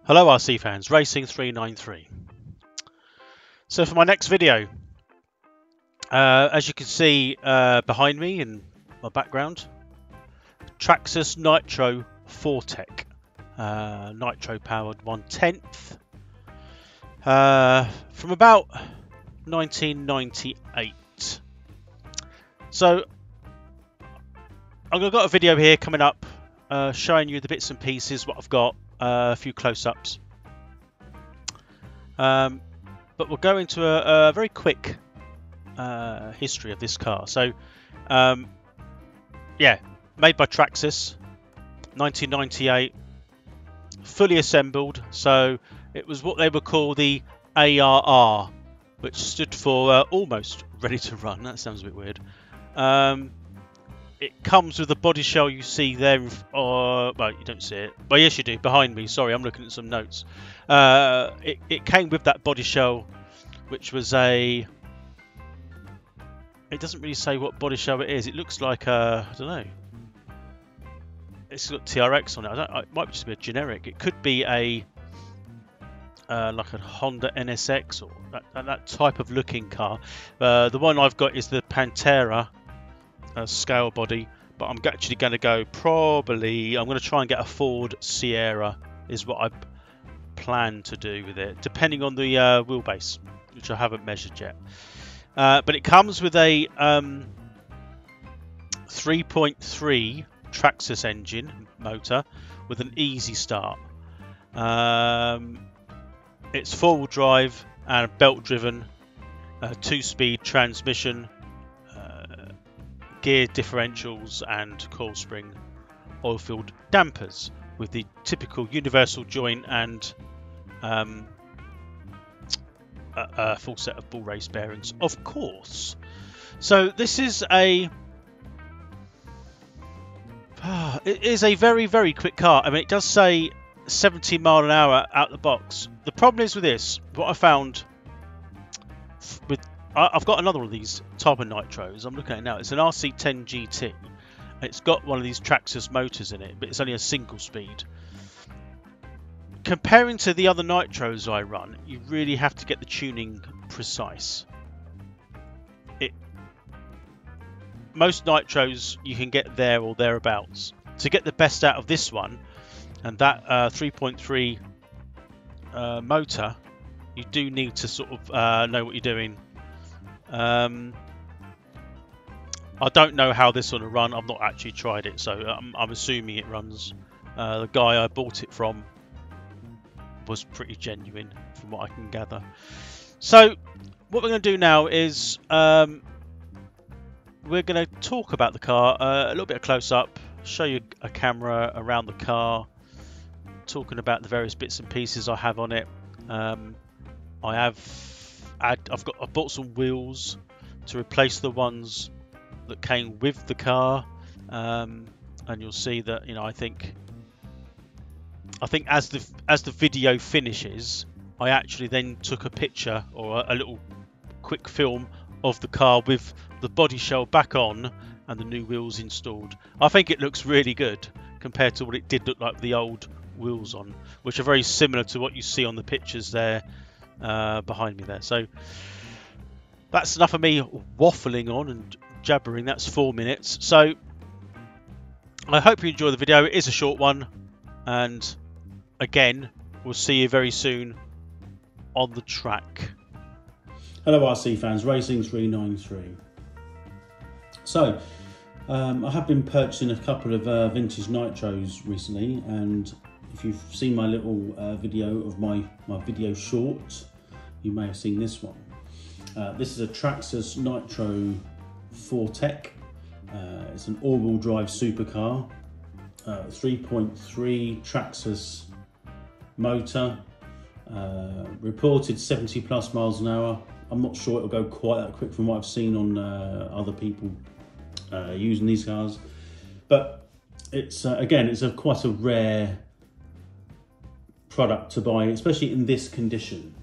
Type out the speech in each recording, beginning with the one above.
Hello RC fans, Racing393. So for my next video, as you can see behind me in my background, Traxxas Nitro 4Tech, nitro powered 1/10, from about 1998. So I've got a video here coming up showing you the bits and pieces, what I've got, a few close-ups. But we'll go into a very quick history of this car. So, yeah, made by Traxxas, 1998, fully assembled. So it was what they would call the ARR, which stood for almost ready to run. That sounds a bit weird. It comes with the body shell you see there. Well, you don't see it. Well, yes, you do. Behind me. Sorry, I'm looking at some notes. It came with that body shell, which was a... It doesn't really say what body shell it is. It looks like a... I don't know. It's got TRX on it. It might just be a generic. It could be a... like a Honda NSX or that type of looking car. The one I've got is the Pantera scale body, but I'm actually going to go probably... I'm going to try and get a Ford Sierra is what I plan to do with it, depending on the wheelbase, which I haven't measured yet. But it comes with a 3.3 Traxxas engine motor with an easy start. It's four-wheel drive and belt driven, 2-speed transmission, gear differentials and coil spring oil-filled dampers with the typical universal joint and a full set of bull race bearings, of course. So this is a it is a very, very quick car. I mean, it does say 70 mile an hour out the box. The problem is with this, what I found with... I've got another one of these type of Nitros. I'm looking at it now. It's an RC10 GT. It's got one of these Traxxas motors in it, but it's only a single speed. Comparing to the other Nitros I run, you really have to get the tuning precise. Most Nitros you can get there or thereabouts. To get the best out of this one, and that 3.3 motor, you do need to sort of know what you're doing. I don't know how this one will run. I've not actually tried it, so I'm assuming it runs. The guy I bought it from was pretty genuine, from what I can gather. So what we're going to do now is we're going to talk about the car, a little bit of close-up, show you a camera around the car, talking about the various bits and pieces I have on it. I bought some wheels to replace the ones that came with the car, and you'll see that, you know, I think as the video finishes, I actually then took a picture or a little quick film of the car with the body shell back on and the new wheels installed. I think it looks really good compared to what it did look like with the old wheels on, which are very similar to what you see on the pictures there behind me there. So that's enough of me waffling on and jabbering. That's 4 minutes. So I hope you enjoy the video. It is a short one, and again, we'll see you very soon on the track. Hello RC fans, Racing393. So I have been purchasing a couple of vintage Nitros recently, and if you've seen my little video of my video short, you may have seen this one. This is a Traxxas Nitro 4Tech. It's an all-wheel drive supercar, 3.3 Traxxas motor, reported 70 plus miles an hour. I'm not sure it'll go quite that quick from what I've seen on other people using these cars, but it's again, it's quite a rare product to buy, especially in this condition.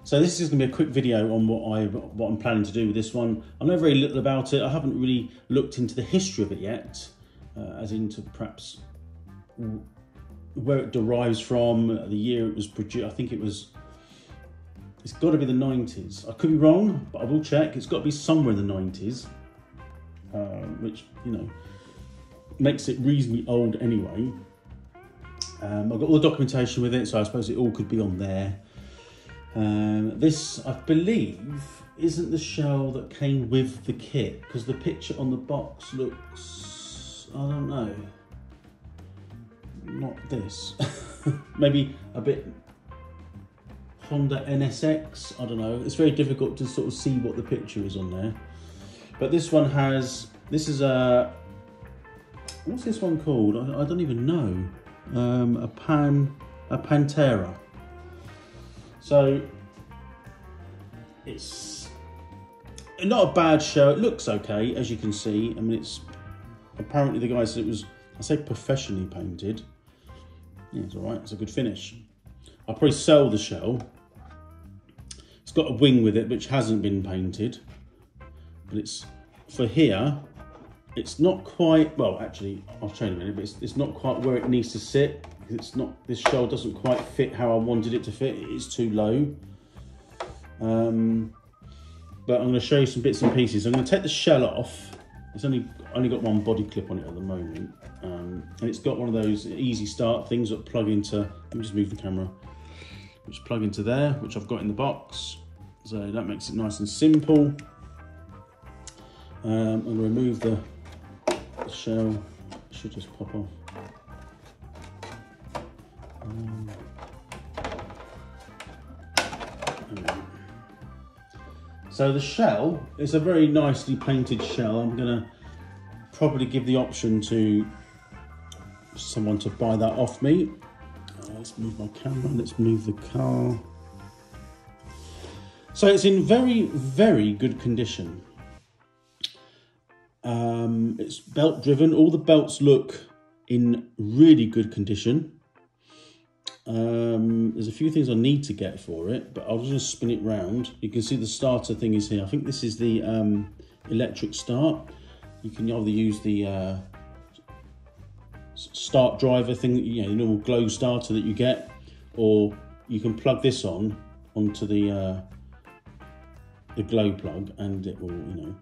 So this is going to be a quick video on what I'm planning to do with this one. I know very little about it. I haven't really looked into the history of it yet, as into perhaps where it derives from, the year it was produced. I think it's got to be the 90s. I could be wrong, but I will check. It's got to be somewhere in the 90s, which, you know, makes it reasonably old anyway. I've got all the documentation with it, so I suppose it all could be on there. This, I believe, isn't the shell that came with the kit, because the picture on the box looks, I don't know, not this. Maybe a bit Honda NSX, I don't know. It's very difficult to sort of see what the picture is on there. But this one has, this is a, what's this one called? I don't even know. A Pantera. So it's not a bad shell. It looks okay, as you can see. I mean, it's apparently the guy said it was, I say professionally painted. Yeah, it's all right. It's a good finish. I'll probably sell the shell. It's got a wing with it, which hasn't been painted. But it's, for here, it's not quite, well, actually, I'll show you in a minute, but it's not quite where it needs to sit. It's not, this shell doesn't quite fit how I wanted it to fit. It is too low. But I'm going to show you some bits and pieces. I'm going to take the shell off. It's only got one body clip on it at the moment. And it's got one of those easy start things that plug into, let me just move the camera, which plug into there, which I've got in the box. So that makes it nice and simple. I'm going to remove the shell. It should just pop off. So the shell is a very nicely painted shell. I'm going to probably give the option to someone to buy that off me. Let's move my camera, let's move the car. So it's in very, very good condition. It's belt driven. All the belts look in really good condition. There's a few things I need to get for it, but I'll just spin it round. You can see the starter thing is here. I think this is the electric start. You can either use the start driver thing, you know, the normal glow starter that you get, or you can plug this onto the glow plug, and it will, you know,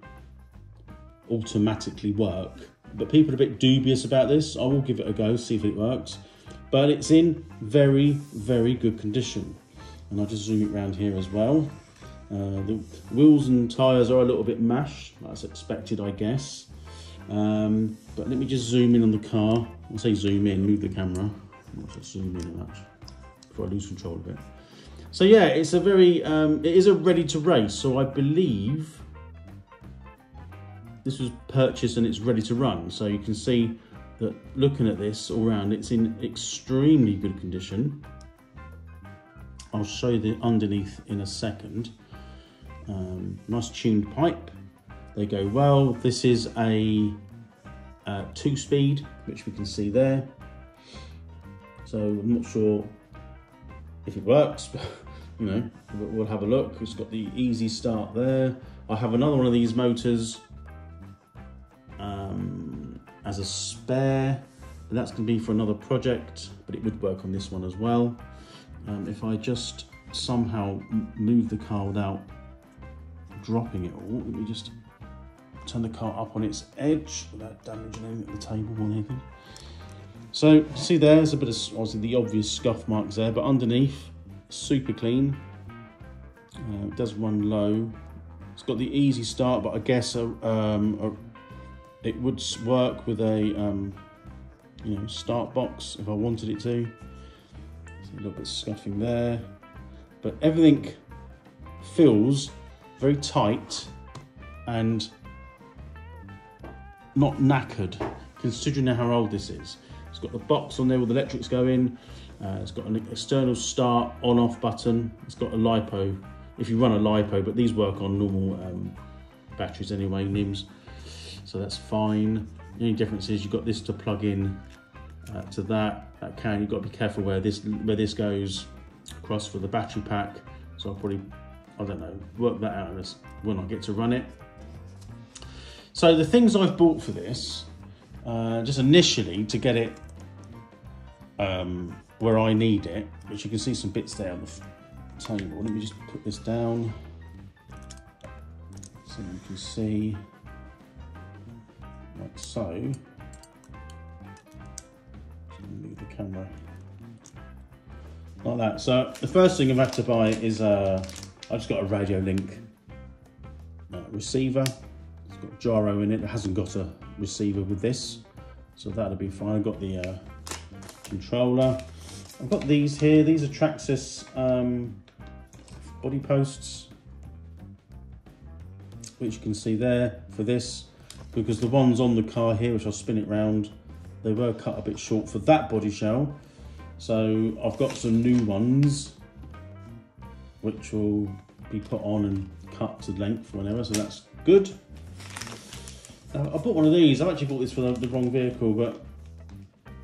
automatically work. But people are a bit dubious about this. I will give it a go, see if it works. But it's in very, very good condition. And I'll just zoom it around here as well. The wheels and tyres are a little bit mashed. That's expected, I guess. But let me just zoom in on the car. I'll say zoom in, move the camera. I'll just zoom in much before I lose control of it. So yeah, it's a very, it is a ready to race. So I believe this was purchased and it's ready to run. So you can see that looking at this all round, it's in extremely good condition. I'll show you the underneath in a second. Nice tuned pipe, they go well. This is a 2-speed, which we can see there. So I'm not sure if it works, but you know, we'll have a look. It's got the easy start there. I have another one of these motors as a spare, but that's going to be for another project, but it would work on this one as well. If I just somehow move the car without dropping it all, let me just turn the car up on its edge without damaging anything at the table or anything. So see there's a bit of, obviously the obvious scuff marks there, but underneath, super clean. It does run low. It's got the easy start, but I guess it would work with a you know, start box if I wanted it to. So a little bit of scuffing there, but everything feels very tight and not knackered, considering how old this is. It's got the box on there where the electrics go in. It's got an external start on-off button. It's got a LiPo, if you run a LiPo, but these work on normal batteries anyway, NIMS. So that's fine. The only difference is you've got this to plug in to that can. You've got to be careful where this goes across for the battery pack. So I'll probably, I don't know, work that out when I get to run it. So the things I've bought for this, just initially to get it where I need it, which you can see some bits there on the table. Let me just put this down so you can see, like so. Move the camera like that. So the first thing I've had to buy is I just got a radio link receiver. It's got gyro in it. It hasn't got a receiver with this, so that'll be fine. I've got the controller. I've got these here. These are Traxxas body posts, which you can see there for this, because the ones on the car here, which I'll spin it round, they were cut a bit short for that body shell. So I've got some new ones which will be put on and cut to length whenever, so that's good. I bought one of these. I've actually bought this for the wrong vehicle, but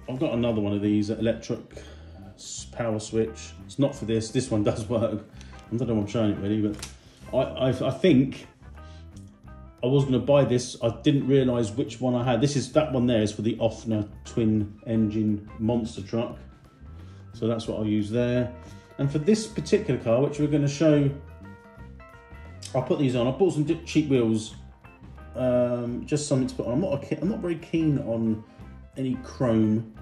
I've got another one of these, electric power switch. It's not for this. This one does work. I don't know if I'm showing it really, but I think I was going to buy this. I didn't realise which one I had. That one there is for the Offner twin engine monster truck. So that's what I'll use there. And for this particular car, which we're going to show, I'll put these on. I bought some cheap wheels, just something to put on. I'm not very keen on any chrome.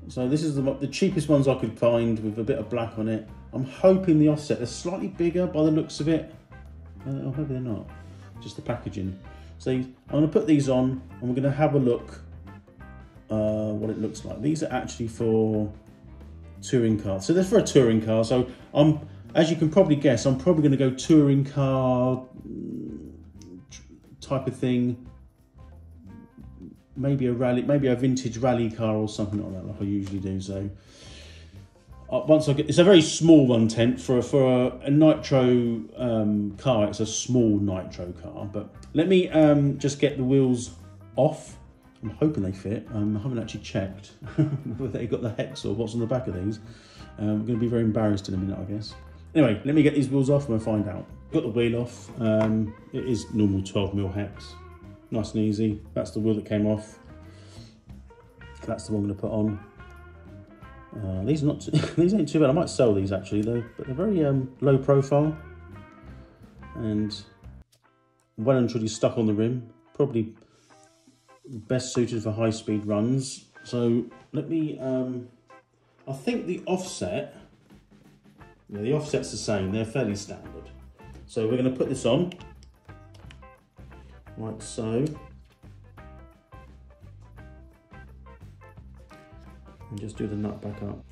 So this is the cheapest ones I could find with a bit of black on it. I'm hoping the offset, they're slightly bigger by the looks of it. Oh, maybe they're not. Just the packaging. So I'm going to put these on and we're going to have a look what it looks like. These are actually for touring cars. So they're for a touring car. So as you can probably guess, I'm probably going to go touring car type of thing. Maybe a rally, maybe a vintage rally car or something like that, like I usually do. So once I get, it's a very small 1/10 for a nitro car. It's a small nitro car, but let me just get the wheels off. I'm hoping they fit. I haven't actually checked whether they got the hex or what's on the back of these. I'm going to be very embarrassed in a minute, I guess. Anyway, let me get these wheels off and we'll find out. Got the wheel off. It is normal 12mm hex. Nice and easy. That's the wheel that came off. That's the one I'm going to put on. These are not these ain't too bad. I might sell these actually though, but they're very low profile and well and truly stuck on the rim. Probably best suited for high speed runs. So let me. I think the offset. Yeah, the offset's the same. They're fairly standard. So we're going to put this on. Like so. And just do the nut back up.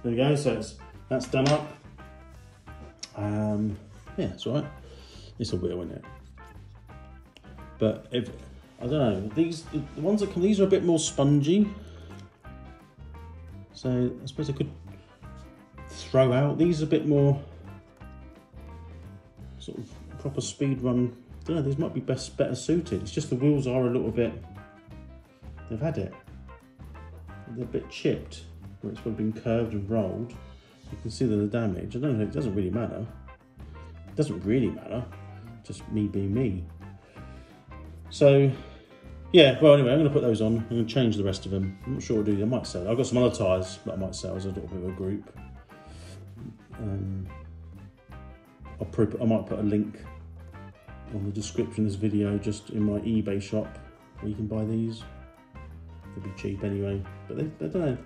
There we go, so that's done up. Yeah, it's all right. It's a wheel, isn't it? But if, I don't know, the ones that come, these are a bit more spongy. So I suppose I could throw out. These are a bit more sort of proper speed run. I don't know, these might be better suited. It's just the wheels are a little bit, they've had it. They're a bit chipped, where it's been curved and rolled. You can see the damage. I don't know, it doesn't really matter. It doesn't really matter, just me being me. So, yeah, well anyway, I'm going to put those on. I'm going to change the rest of them. I'm not sure what I'll do. I might sell. I've got some other tyres that I might sell as a little bit of a group. I might put a link on the description of this video, just in my eBay shop, where you can buy these. They'll be cheap anyway, but they don't know.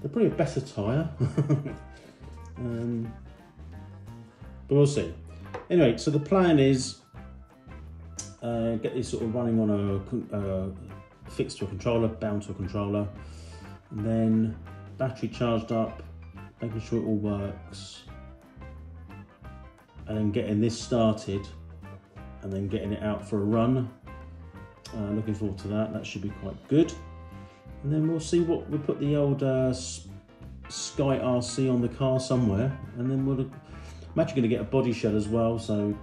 They're probably a better tyre. But we'll see. Anyway, so the plan is get these sort of running on a fixed to a controller, bound to a controller, and then battery charged up, making sure it all works, and then getting this started, and then getting it out for a run. Looking forward to that. That should be quite good. And then we'll see what we'll put the old Sky RC on the car somewhere, and then I'm actually going to get a body shell as well, so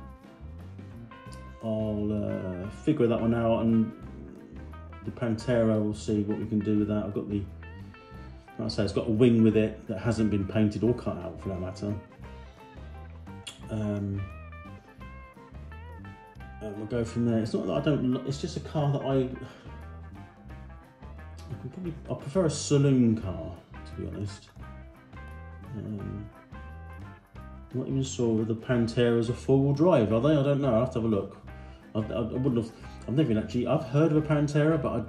I'll figure that one out, and the Pantera, we'll see what we can do with that. I've got like I say, it's got a wing with it that hasn't been painted or cut out for that matter. And we'll go from there. It's not that I don't, it's just a car that I I prefer a saloon car, to be honest. I'm not even sure whether the Panteras are four-wheel drive, are they? I don't know, I'll have to have a look. I wouldn't have, I've never even actually, I've heard of a Pantera, but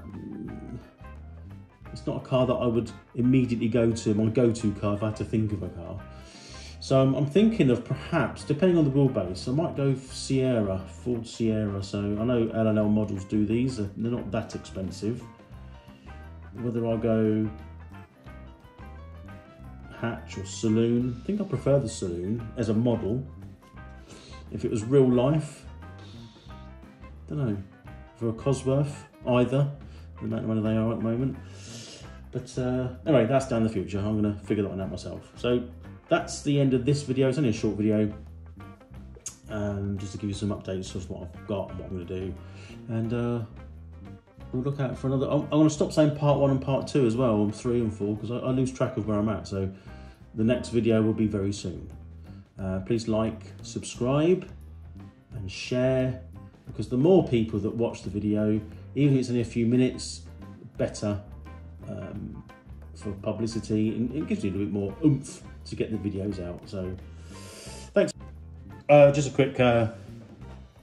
it's not a car that I would immediately go to, my go-to car if I had to think of a car. So I'm thinking of perhaps, depending on the wheelbase, I might go Sierra, Ford Sierra. So I know L&L models do these, they're not that expensive. Whether I go hatch or saloon, I think I prefer the saloon as a model. If it was real life, I don't know, for a Cosworth, either, the amount of money they are at the moment. But anyway, that's down the future. I'm going to figure that one out myself. So that's the end of this video. It's only a short video, just to give you some updates of what I've got and what I'm going to do. And we'll look out for another. I'm going to stop saying part 1 and part 2 as well, and 3 and 4, because I lose track of where I'm at. So the next video will be very soon. Please like, subscribe, and share, because the more people that watch the video, even if it's only a few minutes, better for publicity, and it gives you a little bit more oomph to get the videos out. So thanks. Just a quick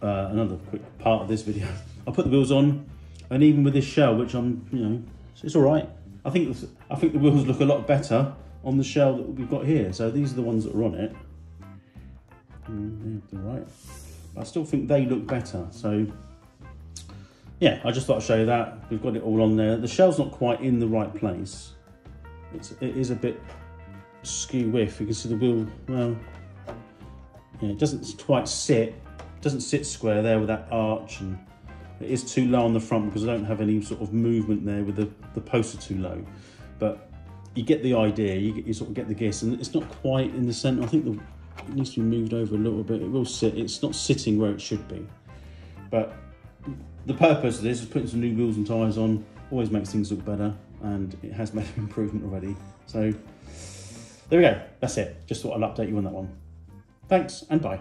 another quick part of this video. I put the wheels on, and even with this shell, which it's all right. I think the wheels look a lot better on the shell that we've got here. So these are the ones that are on it. They're right. I still think they look better. So yeah, I just thought I'd show you that. We've got it all on there. The shell's not quite in the right place. It is a bit skew with. You can see the wheel, well, yeah, it doesn't quite sit. It doesn't sit square there with that arch, and it is too low on the front because I don't have any sort of movement there with the posts are too low. But you get the idea. You sort of get the gist, and it's not quite in the centre. I think it needs to be moved over a little bit. It will sit. It's not sitting where it should be. But the purpose of this is putting some new wheels and tyres on. Always makes things look better, and it has made an improvement already. So there we go. That's it. Just thought I'd update you on that one. Thanks, and bye.